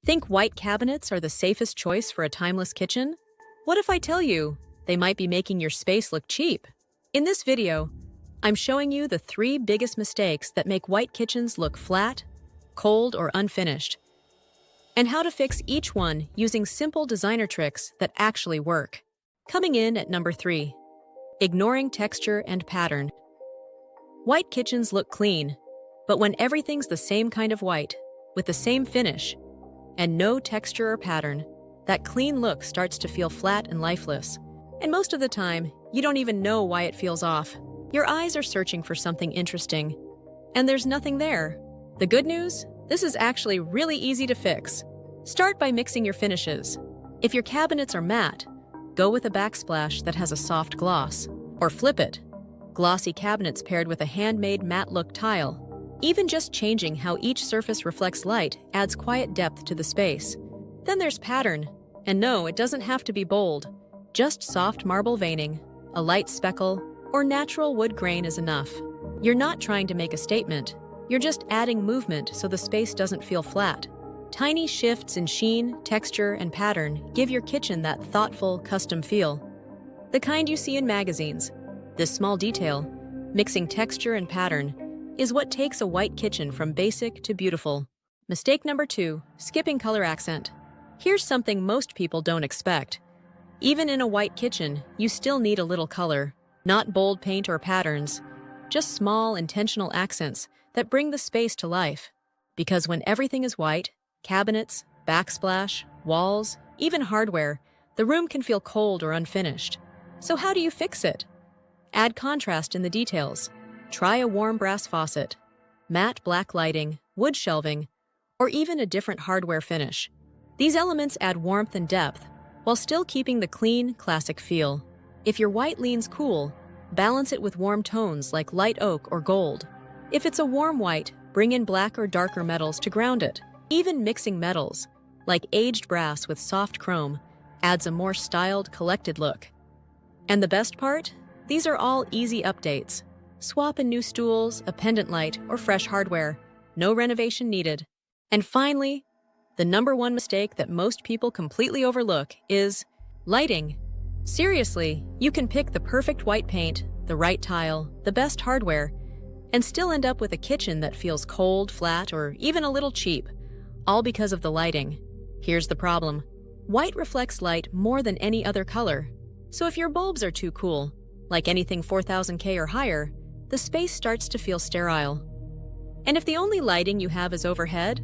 Think white cabinets are the safest choice for a timeless kitchen? What if I tell you they might be making your space look cheap? In this video, I'm showing you the 3 biggest mistakes that make white kitchens look flat, cold, or unfinished, and how to fix each one using simple designer tricks that actually work. Coming in at number 3, ignoring texture and pattern. White kitchens look clean, but when everything's the same kind of white, with the same finish, and no texture or pattern, that clean look starts to feel flat and lifeless. And most of the time, you don't even know why it feels off. Your eyes are searching for something interesting, and there's nothing there. The good news? This is actually really easy to fix. Start by mixing your finishes. If your cabinets are matte, go with a backsplash that has a soft gloss. Or flip it. Glossy cabinets paired with a handmade matte look tile. Even just changing how each surface reflects light adds quiet depth to the space. Then there's pattern. And no, it doesn't have to be bold. Just soft marble veining, a light speckle, or natural wood grain is enough. You're not trying to make a statement. You're just adding movement so the space doesn't feel flat. Tiny shifts in sheen, texture, and pattern give your kitchen that thoughtful, custom feel. The kind you see in magazines. This small detail, mixing texture and pattern, is what takes a white kitchen from basic to beautiful. Mistake number 2, skipping color accent. Here's something most people don't expect. Even in a white kitchen, you still need a little color. Not bold paint or patterns, just small, intentional accents that bring the space to life. Because when everything is white, cabinets, backsplash, walls, even hardware, the room can feel cold or unfinished. So how do you fix it? Add contrast in the details. Try a warm brass faucet, matte black lighting, wood shelving, or even a different hardware finish. These elements add warmth and depth, while still keeping the clean, classic feel. If your white leans cool, balance it with warm tones like light oak or gold. If it's a warm white, bring in black or darker metals to ground it. Even mixing metals, like aged brass with soft chrome, adds a more styled, collected look. And the best part? These are all easy updates. Swap in new stools, a pendant light, or fresh hardware. No renovation needed. And finally, the number 1 mistake that most people completely overlook is lighting. Seriously, you can pick the perfect white paint, the right tile, the best hardware, and still end up with a kitchen that feels cold, flat, or even a little cheap, all because of the lighting. Here's the problem. White reflects light more than any other color. So if your bulbs are too cool, like anything 4000K or higher, the space starts to feel sterile. And if the only lighting you have is overhead,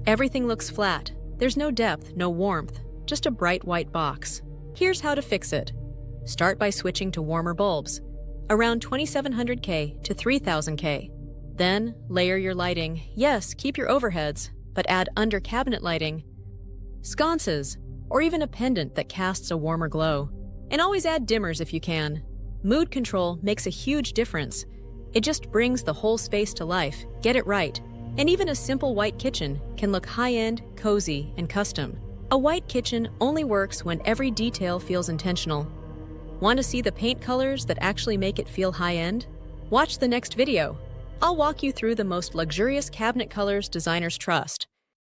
everything looks flat. There's no depth, no warmth, just a bright white box. Here's how to fix it. Start by switching to warmer bulbs, around 2700K to 3000K. Then layer your lighting. Yes, keep your overheads, but add under cabinet lighting, sconces, or even a pendant that casts a warmer glow. And always add dimmers if you can. Mood control makes a huge difference. It just brings the whole space to life. Get it right. And even a simple white kitchen can look high-end, cozy, and custom. A white kitchen only works when every detail feels intentional. Want to see the paint colors that actually make it feel high-end? Watch the next video. I'll walk you through the most luxurious cabinet colors designers trust.